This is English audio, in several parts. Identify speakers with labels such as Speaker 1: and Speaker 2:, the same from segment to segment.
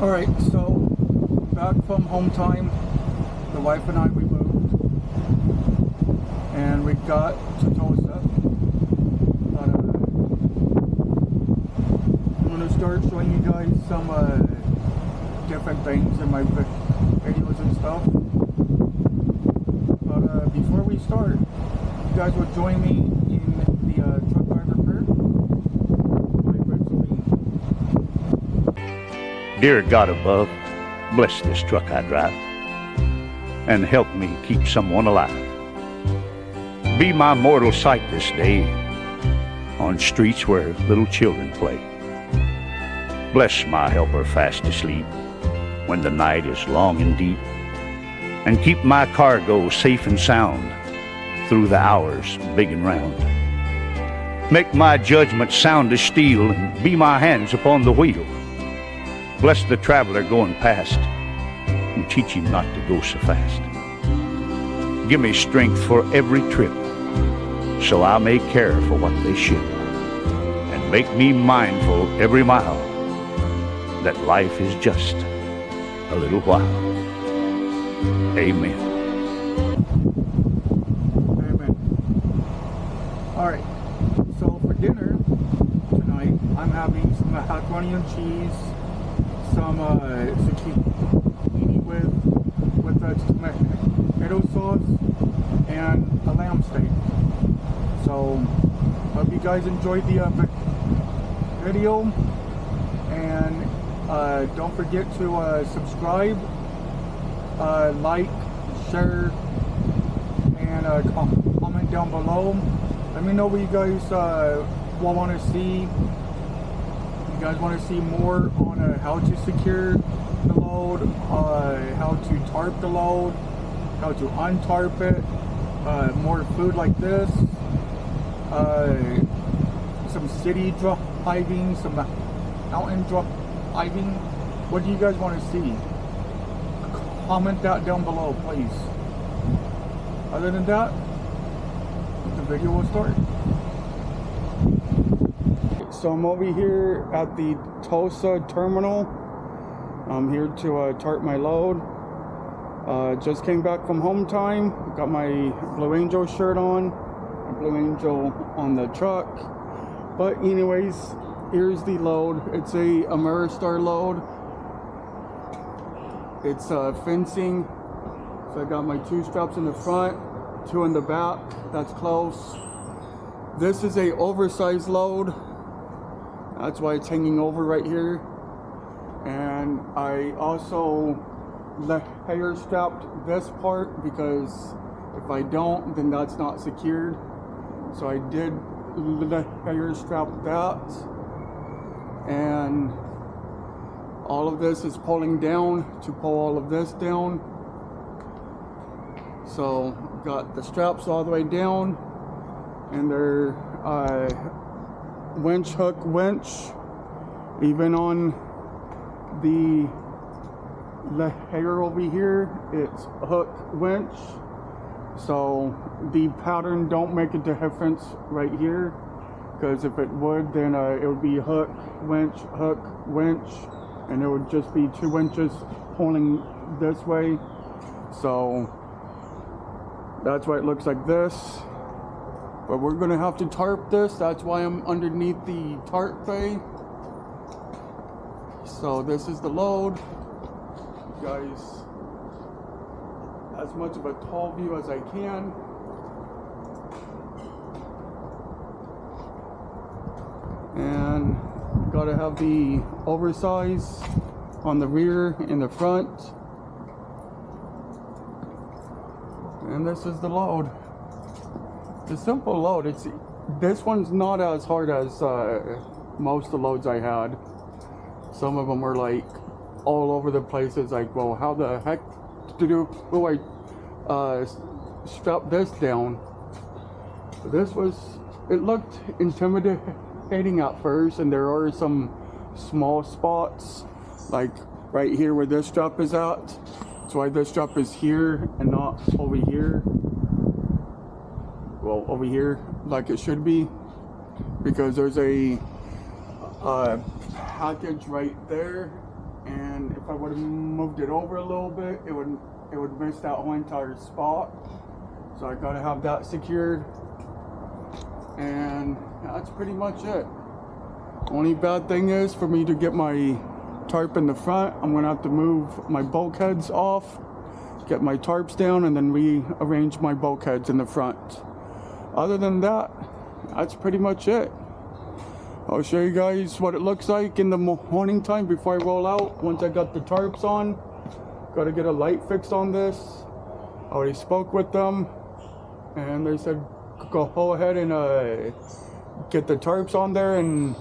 Speaker 1: Alright, so back from home time, the wife and I, we moved, and we got to Tulsa. I'm going to start showing you guys some different things in my videos and stuff. But before we start, you guys will join me in the truck driver prayer.
Speaker 2: Dear God above, bless this truck I drive and help me keep someone alive. Be my mortal sight this day on streets where little children play. Bless my helper fast asleep when the night is long and deep, and keep my cargo safe and sound through the hours big and round. Make my judgment sound as steel and be my hands upon the wheel. Bless the traveler going past and teach him not to go so fast. Give me strength for every trip so I may care for what they ship, and make me mindful every mile that life is just a little while. Amen.
Speaker 1: Amen. Alright, so for dinner tonight, I'm having some macaroni and cheese, some zucchini with tomato sauce, and a lamb steak. So hope you guys enjoyed the video, and don't forget to subscribe, like, share, and comment down below. Let me know what you guys will want to see. You guys want to see more on how to secure the load, how to tarp the load, how to untarp it, more food like this, some city driving, some mountain driving. What do you guys want to see? Comment that down below, please. Other than that, the video will start. So I'm over here at the Tulsa terminal. I'm here to tarp my load. Just came back from home time. Got my Blue Angel shirt on. A Blue Angel on the truck. But anyways, here's the load. It's a Ameristar load. It's fencing. So I got my 2 straps in the front, 2 in the back. That's close. This is a oversized load. That's why it's hanging over right here. And I also layer strapped this part, because if I don't, then that's not secured. So I did layer strap that. And all of this is pulling down to pull all of this down. So got the straps all the way down, and they're winch, hook, winch. Even on the layer over here, it's hook, winch. So the pattern don't make a difference right here, because if it would, then it would be hook, winch, and it would just be 2 inches pulling this way. So that's why it looks like this. But we're gonna have to tarp this. That's why I'm underneath the tarp bay. So this is the load. Guys, as much of a tall view as I can. And gotta have the oversize on the rear and the front. And this is the load. It's a simple load. This one's not as hard as most of the loads I had. Some of them were like all over the place. It's like, well, how the heck do I strap this down? This was, it looked intimidating at first, and there are some small spots, like right here where this strap is at. That's why this strap is here and not over here. Well, over here like it should be, because there's a package right there and if I would have moved it over a little bit, it would miss that whole entire spot. So I gotta have that secured, and that's pretty much it. Only bad thing is, for me to get my tarp in the front, I'm gonna have to move my bulkheads off, get my tarps down, and then rearrange my bulkheads in the front. Other than that, that's pretty much it. I'll show you guys what it looks like in the morning time before I roll out. Once I got the tarps on, gotta get a light fixed on this. I already spoke with them, and they said go ahead and get the tarps on there and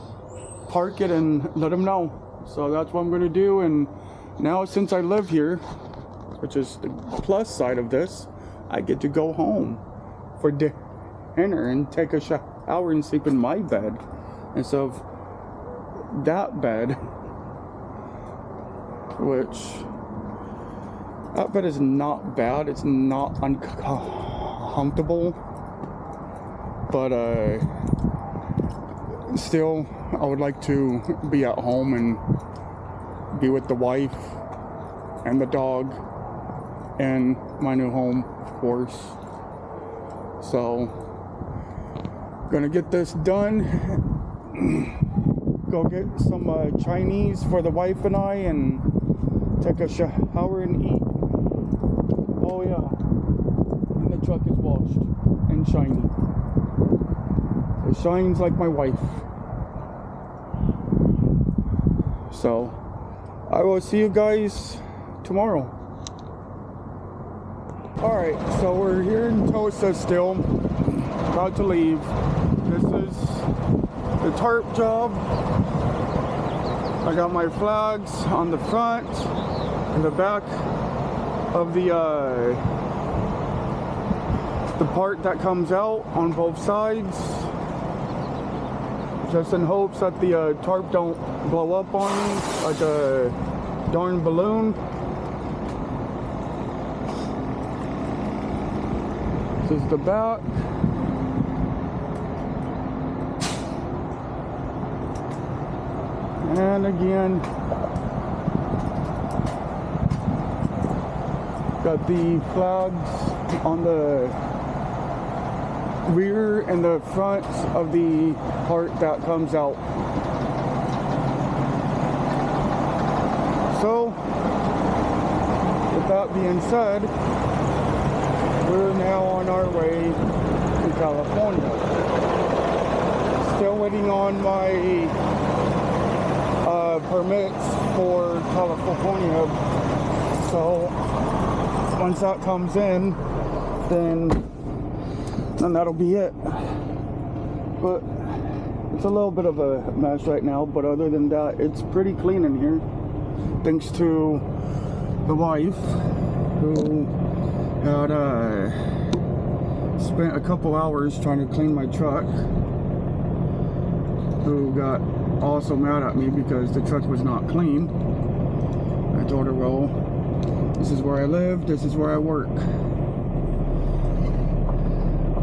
Speaker 1: park it and let them know. So that's what I'm gonna do. And now, since I live here, which is the plus side of this, I get to go home for dinner and take a shower and sleep in my bed instead of that bed, which that bed is not bad. It's not uncomfortable, but still, I would like to be at home and be with the wife and the dog and my new home, of course. So, gonna get this done. Go get some Chinese for the wife and I, and take a shower and eat. Oh yeah, and the truck is washed and shiny. It shines like my wife. So, I will see you guys tomorrow. Alright, so we're here in Tulsa still, about to leave. This is the tarp job. I got my flags on the front and the back of the part that comes out on both sides, just in hopes that the tarp don't blow up on me like a darn balloon. This is the back. And again, got the flags on the rear and the front of the part that comes out. So, with that being said, we're now on our way to California. Still waiting on my permits for California. So once that comes in, then that'll be it. But it's a little bit of a mess right now, but other than that, it's pretty clean in here, thanks to the wife, who had spent a couple hours trying to clean my truck, who got also mad at me because the truck was not clean. I told her, well, this is where I live, this is where I work.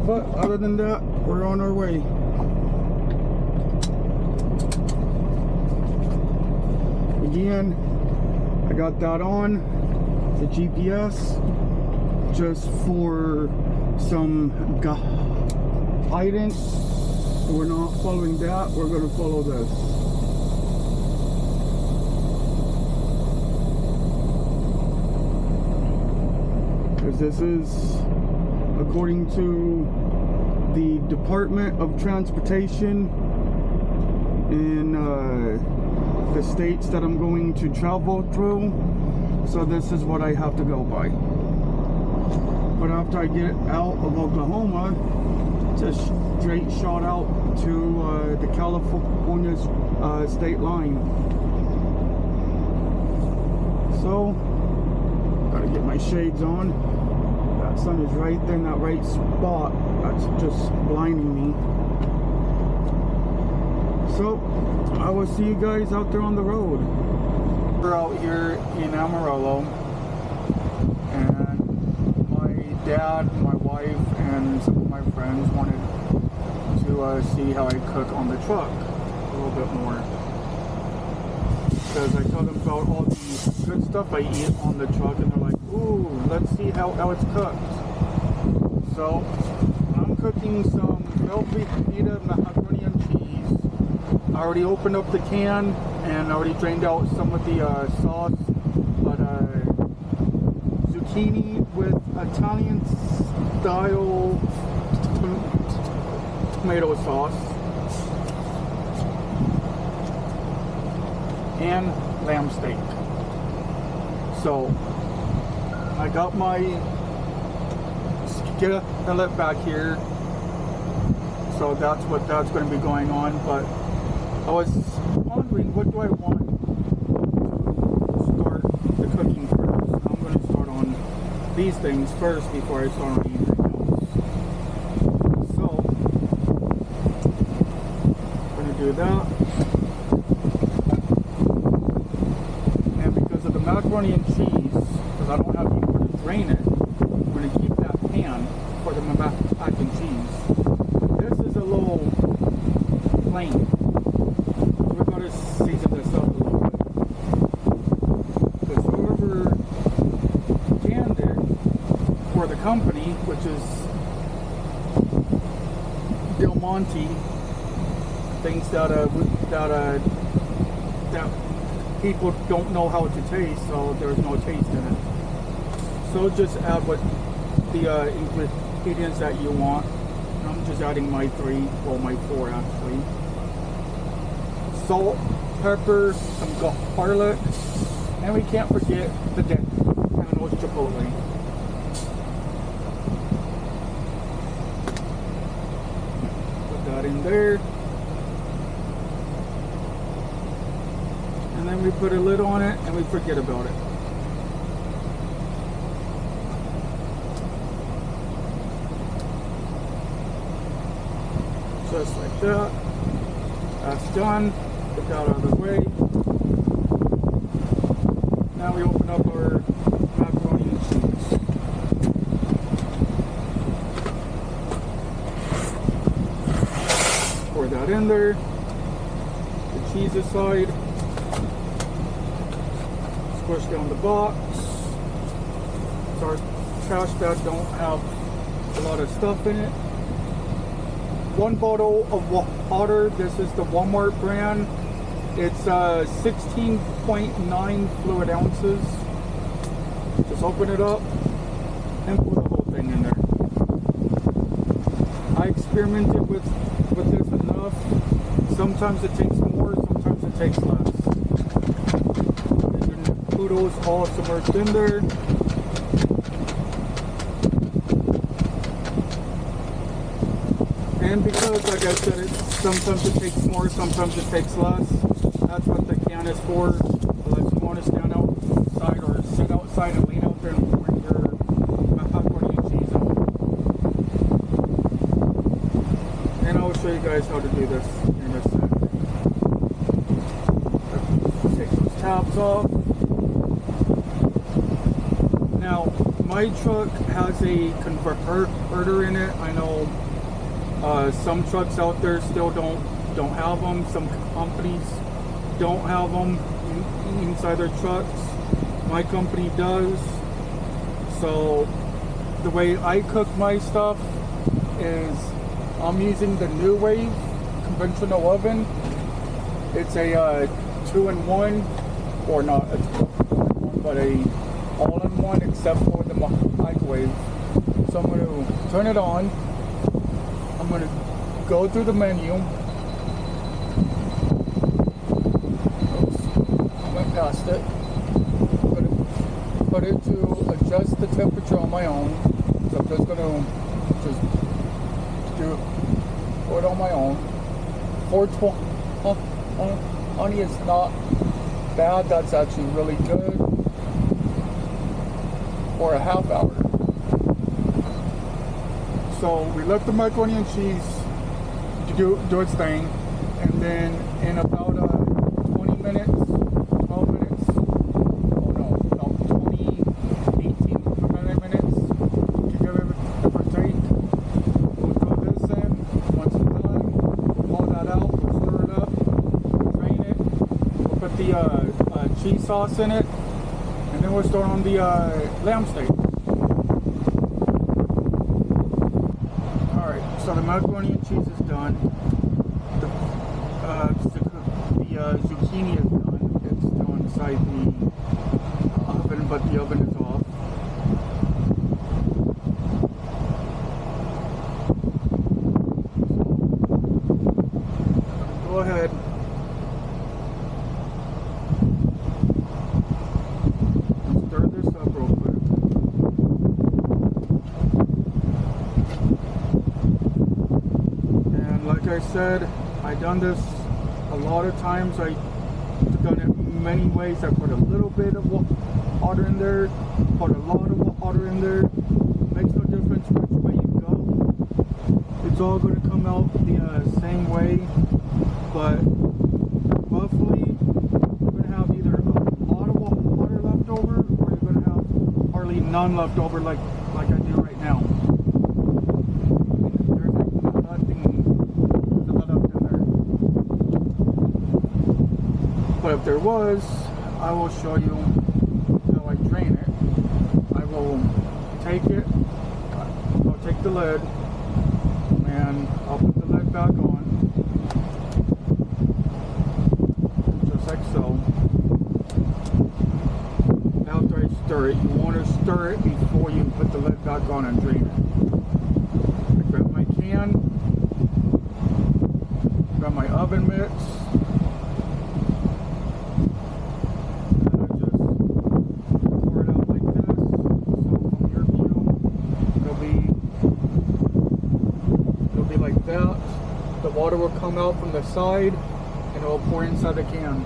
Speaker 1: But other than that, we're on our way. Again, I got that on the GPS just for some guidance. We're not following that, we're going to follow this. Because this is according to the Department of Transportation in the states that I'm going to travel through. So this is what I have to go by. But after I get out of Oklahoma, it's a straight shot out to the California state line. So, gotta get my shades on. That sun is right there in that right spot. That's just blinding me. So, I will see you guys out there on the road. We're out here in Amarillo, and my dad, my wife, and some of my friends wanted to see how I cook on the truck a little bit more, because I told them about all the stuff I eat on the truck, and they're like, ooh, let's see how it's cooked. So I'm cooking some Velveeta macaroni and cheese. I already opened up the can and already drained out some of the sauce, but zucchini with Italian style tomato sauce and lamb steak. So I got my skillet back here, so that's going to be going on. But I was wondering, what do I want to start the cooking first? I'm going to start on these things first before I start on anything else. So I'm going to do that. And because of the macaroni and cheese, because I don't have anywhere to drain it, I'm going to keep that pan for the mac and cheese. This is a little plain. We're going to season this up a little bit. Because whoever canned it for the company, which is Del Monte, thinks that people don't know how to taste, so there's no taste in it. So just add what the ingredients that you want. I'm just adding my 3, well, my 4 actually. Salt, pepper, some garlic, and we can't forget the Domino's chipotle. Put that in there. And then we put a lid on it and we forget about it. Just like that. That's done. Put that out of the way. Now we open up our macaroni and cheese. Pour that in there. The cheese aside. Squish down the box. It's our trash bag, don't have a lot of stuff in it. 1 bottle of water. This is the Walmart brand. It's 16.9 fluid ounces. Just open it up and pour the whole thing in there. I experimented with this enough. Sometimes it takes more, sometimes it takes less. And the noodles all submerged in there. And because, like I said, sometimes it takes more, sometimes it takes less. That's what the can is for. Unless you want to stand outside or sit outside and lean out there and pour your macaroni and cheese out. And I'll show you guys how to do this in a sec. Take those tabs off. Now, my truck has a converter in it. I know some trucks out there still don't have them. Some companies don't have them inside their trucks. My company does. So the way I cook my stuff is I'm using the New Wave conventional oven. It's a 2-in-1, or not a 2-in-1, but a all-in-one except for the microwave. So I'm going to turn it on. I'm going to go through the menu. Oops, I went past it. Put it to adjust the temperature on my own. So I'm just going to do it on my own. 420 is not bad. That's actually really good for a half hour. So we let the macaroni and cheese do its thing, and then in about 20 minutes, 12 minutes, oh no, about 20, 18 minutes to give it a take. We'll throw this in. Once it's done, we'll pull that out, we'll stir it up, drain it, we'll put the cheese sauce in it, then we'll start on the lamb steak. Alright, so the macaroni and cheese is done. The zucchini is done. It's still inside the oven, but the oven is off. So, go ahead. Stir this up real quick. And like I said, I've done this a lot of times. I've done it many ways. I put a little bit of water in there, put a lot of water in there. Makes no difference which way you go. It's all going to come out the same way, but roughly you're going to have either a lot of water left over, or you're going to have hardly none left over, like I do right now. There's like nothing left in there. But if there was, I will show you how I drain it. I will take it, I'll take the lid, and I'll put the lid back on, just like so. After I stir it, you want to stir it before you put the lid back on and drain it. I grab my can, grab my oven mitts, and I just pour it out like this. So from your view, it'll be like that. The water will come out from the side and it will pour inside the can.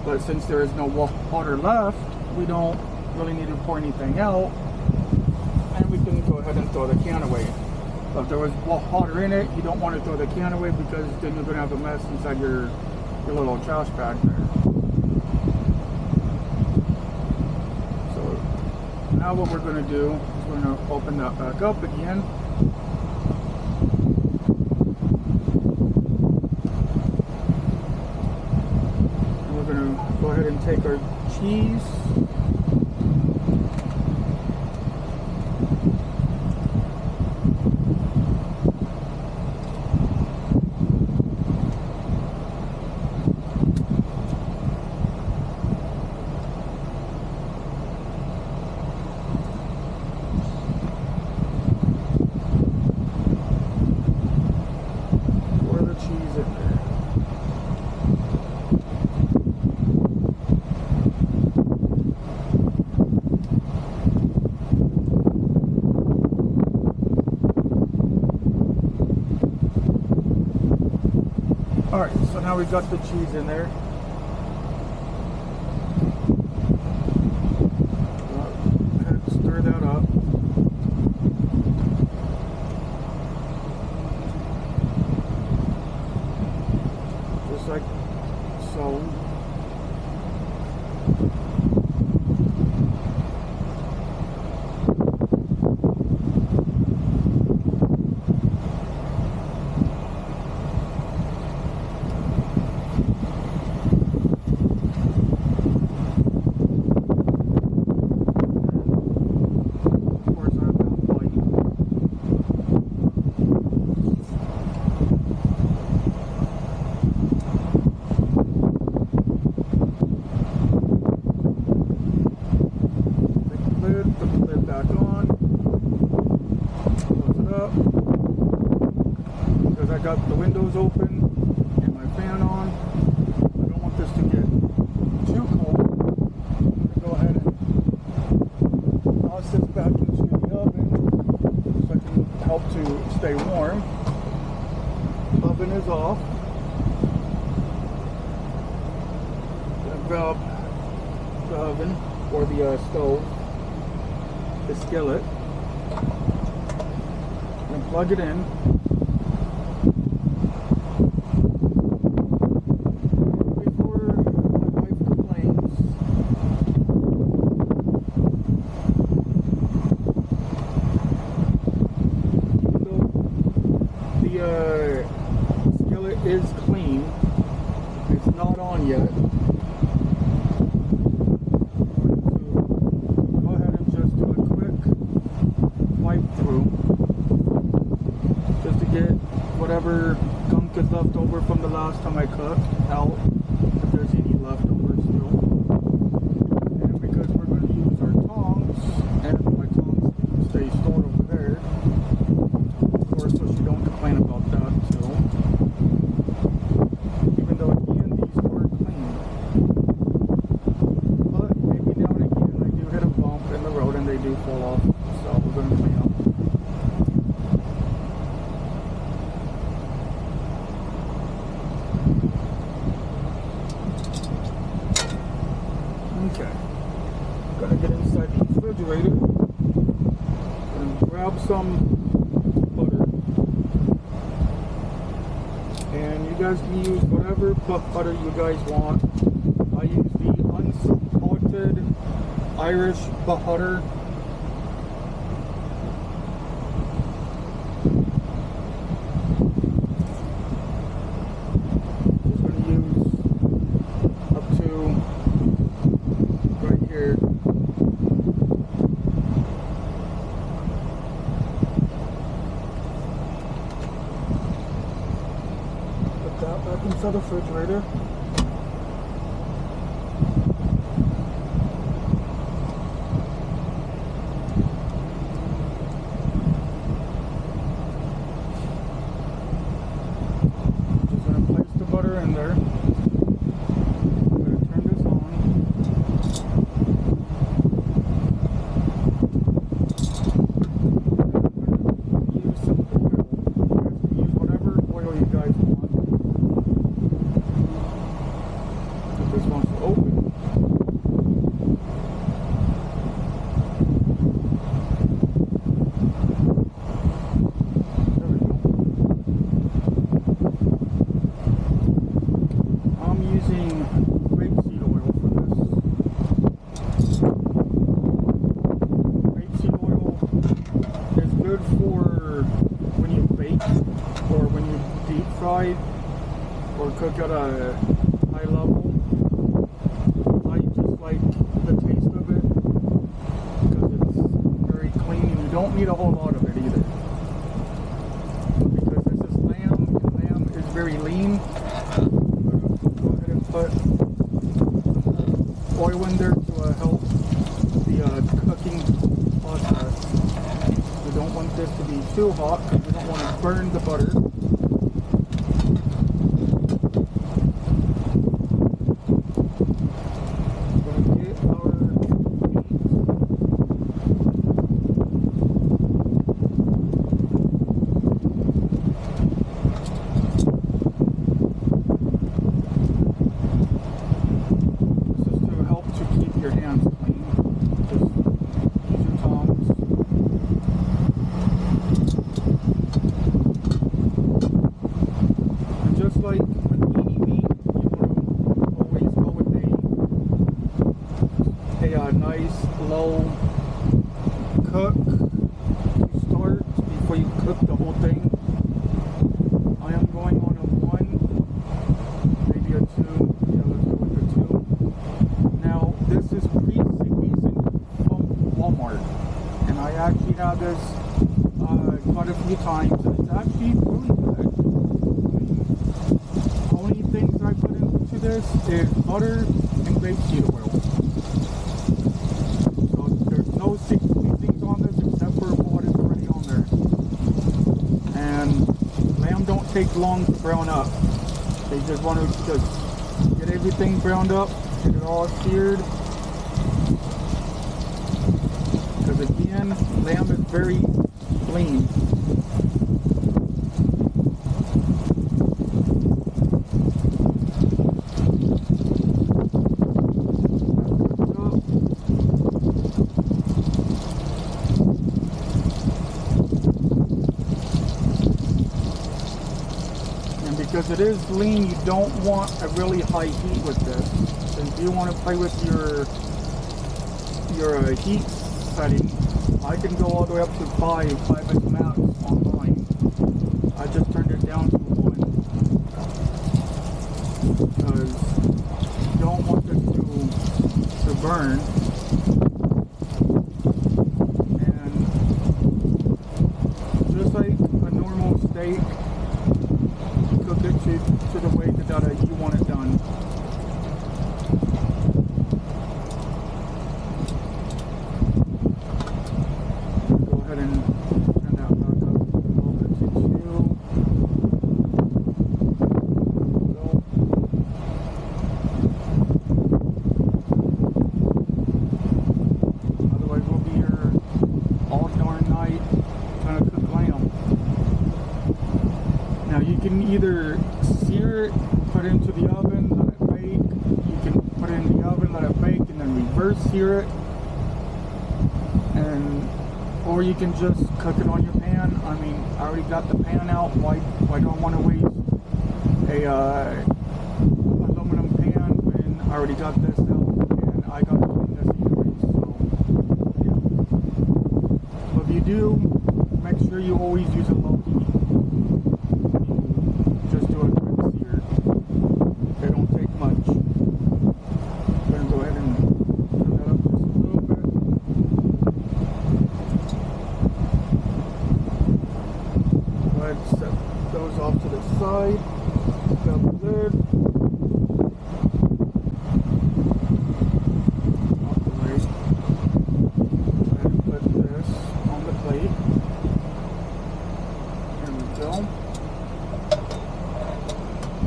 Speaker 1: But since there is no water left, we don't really need to pour anything out, and we can go ahead and throw the can away. But if there was water in it, you don't want to throw the can away, because then you're going to have a mess inside your little trash bag there. So now what we're going to do is we're going to open that back up again. And we're going to go ahead and take our cheese. Pour the cheese in there. Alright, so now we've got the cheese in there. Go ahead and stir that up. Just like so. Got the windows open and my fan on. I don't want this to get too cold. I'm going to go ahead and toss this back into the oven so I can help to stay warm. Oven is off. Gonna grab the oven or the stove, the skillet, and plug it in. Skillet is clean. It's not on yet. So time I cook out if there's any leftovers still. And because we're going to use our tongs, and my tongs stay stored over there, of course, so she don't complain about that too. Even though again these are clean, but maybe now and again I do hit a bump in the road and they do fall off, so we're going to clean up. Okay, gonna get inside the refrigerator and grab some butter. And you guys can use whatever butter you guys want. I use the unsalted Irish butter. Just gonna use up to right here. Put that back inside the refrigerator. Just gonna place the butter in there. I'm gonna turn this on. Use some oil. You guys can use whatever oil you guys want. If this one's open. There we go. I'm using rapeseed oil for this. Rapeseed oil is good for when you bake or when you deep fry or cook at a high level. I just like the taste of it because it's very clean. You don't need a whole lot of it either. Because this is lamb and lamb is very lean. I'm gonna go ahead and put oil in there to help the cooking process. We don't want this to be too hot because we don't want to burn the butter. We're going to get our meat. This is to help to keep your hands clean. Just use your tongs. And just like with any meat, you want to always go with a nice low cook to start before you cook the whole thing. I am going on a 1, maybe a 2. Yeah, let's go with a 2. Now, this is pre-seasoned from Walmart, and I actually had this quite a few times, and it's actually really good. The only things I put into this is butter and grapeseed oil. So there's no seasonings on this except for what is already on there. And lamb don't take long to brown up. They just want to just get everything browned up, get it all seared. Because again, lamb is very lean. And because it is lean, you don't want a really high heat with this. Since you want to play with your heat setting, I can go all the way up to 5 is max on mine. I just turned it down to 1 because you don't want this to burn. And just like a normal steak, cook it to the way that I can either sear it, put it into the oven, let it bake. You can put it in the oven, let it bake, and then reverse sear it. Or you can just cook it on your pan. I mean, I already got the pan out. Why do I want to waste a aluminum pan when I already got this out and I got to clean this anyway? So yeah. But if you do, make sure you always use a low heat. Just do a quick sear. They don't take much. I'm gonna go ahead and turn that up just a little bit. Set those off to the side. Grab the lid. Off the way. And put this on the plate. There we go.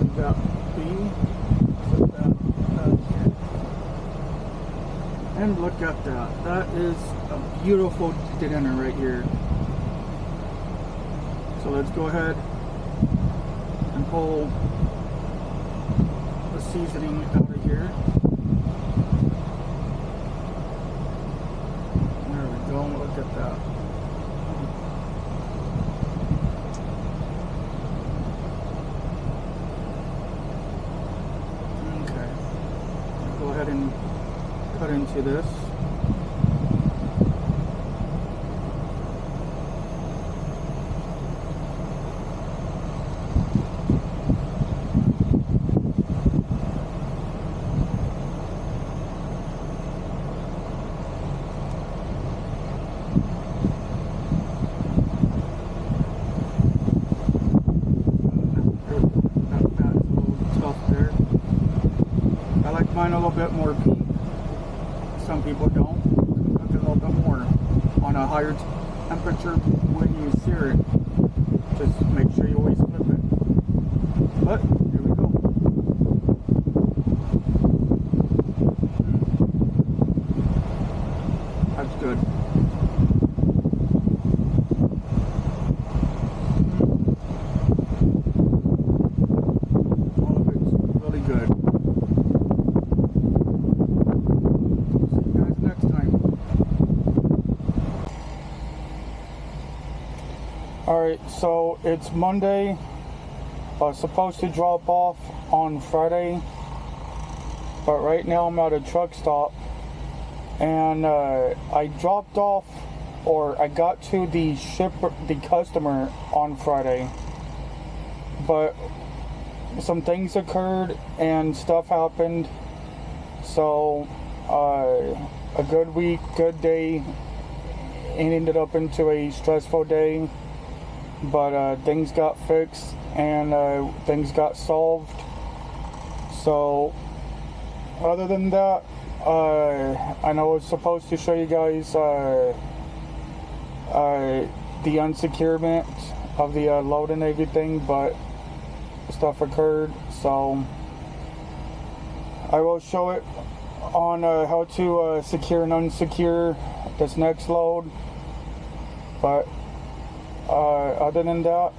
Speaker 1: And that bean. Put that back here. And look at that. That is a beautiful dinner right here. So let's go ahead and pull the seasoning out of here. There we go, look at that. Okay, go ahead and cut into this. Mine a little bit more pink. Some people don't. Cook it a little bit more on a higher temperature when you sear it. Just make sure you always flip it. But here we go. That's good. All of it's really good. Alright, so it's Monday. Supposed to drop off on Friday. But right now I'm at a truck stop. And I dropped off, or I got to the customer on Friday. But some things occurred and stuff happened. So a good week, good day. It ended up into a stressful day. But things got fixed and things got solved. So other than that, I know I was supposed to show you guys the unsecurement of the load and everything, but stuff occurred. So I will show it on how to secure and unsecure this next load. But other than that,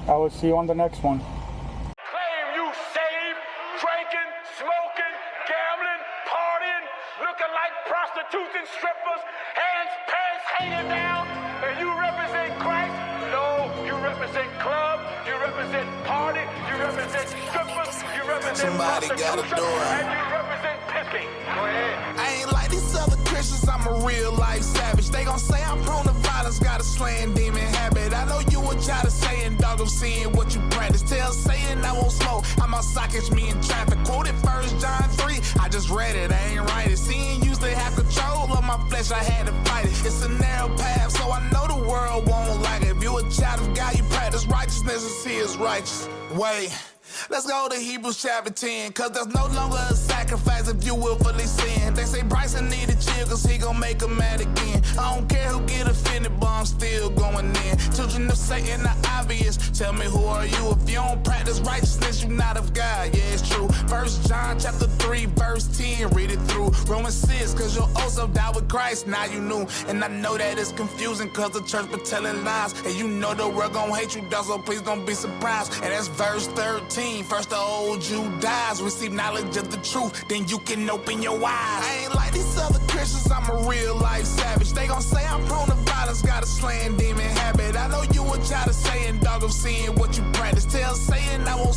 Speaker 1: I will see you on the next one.
Speaker 3: Claim you saved, drinking, smoking, gambling, partying, looking like prostitutes and strippers, pants hanging down, and you represent Christ? No, you represent club, you represent party, you represent strippers, you represent
Speaker 4: somebody gotta do it.
Speaker 3: And you represent pissing. Go ahead.
Speaker 4: I ain't like these other Christians, I'm a real life savage. They gon' say I'm prone to violence, got a slaying demon habit. I know you a child of saying, dog, I'm seeing what you practice. Tell Satan I won't smoke, I'm outside, catch me in traffic. Quoted 1 John 3, I just read it, I ain't write it. Seeing used to have control of my flesh, I had to fight it. It's a narrow path, so I know the world won't like it. If you a child of God, you practice righteousness as he is righteous. Wait, Let's go to Hebrews chapter 10, cause there's no longer a sacrifice if you willfully sin. They say Bryson need to chill cause he gon' make him mad again. I don't care who get offended, but I'm still going in. Children of Satan are obvious. Tell me, who are you? If you don't practice righteousness, you not of God. Yeah, it's true. 1 John chapter 3, verse 10, read it through. Romans 6, cause you're also died with Christ, now you knew. And I know that it's confusing cause the church been telling lies. And you know the world gon' hate you, dog, so please don't be surprised. And that's verse 13, first the old you dies. Receive knowledge of the truth, then you can open your eyes. I ain't like these other Christians, I'm a real life savage. They gon' say I'm prone to violence, got a slaying demon habit. I know you a child of saying, dog, I'm seeing what you practice. Tell saying I won't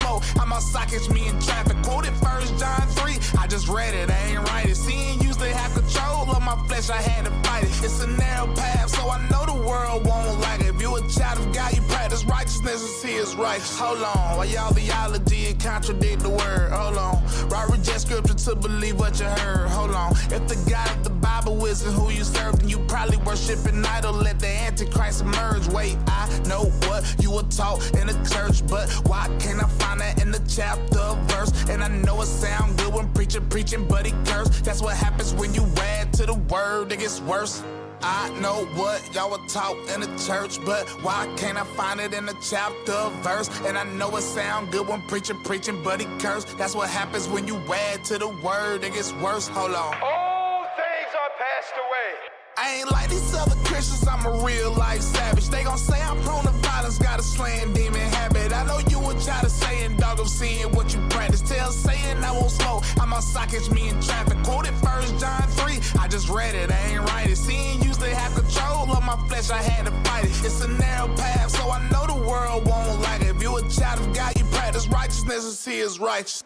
Speaker 4: smoke, I'm outside, catch me in traffic. Quoted 1 John 3, I just read it, I ain't write it. Seeing used to have control of my flesh, I had to fight it. It's a narrow path, so I know the world won't like it. If you a child of God, you practice righteousness and see it's right. Hold on, while y'all theology and contradict the word. Hold on, right, reject scripture to believe what you heard. Hold on, if the God of the Bible isn't who you serve, then you probably worship an idol. Let the Antichrist emerge. Wait, I know what you were taught in the church, but why can't I find that in the chapter verse? And I know it sound good when preaching, but he cursed. That's what happens when you add to the word, it gets worse. I know what y'all were taught in the church, but why can't I find it in the chapter verse? And I know it sound good when preaching, but he cursed. That's what happens when you add to the word, it gets worse. Hold on.
Speaker 3: All things are passed away.
Speaker 4: I ain't like these other Christians, I'm a real life savage. They gon' say I'm prone to violence, got a slaying demon habit. I know you a child of saying, dog, I'm seeing what you practice. Tell saying I won't smoke, I'm outside, catch me in traffic. Quoted 1 John 3, I just read it, I ain't write it. Seeing used to have control of my flesh, I had to fight it. It's a narrow path, so I know the world won't like it. If you a child of God, you practice righteousness and see it's righteous.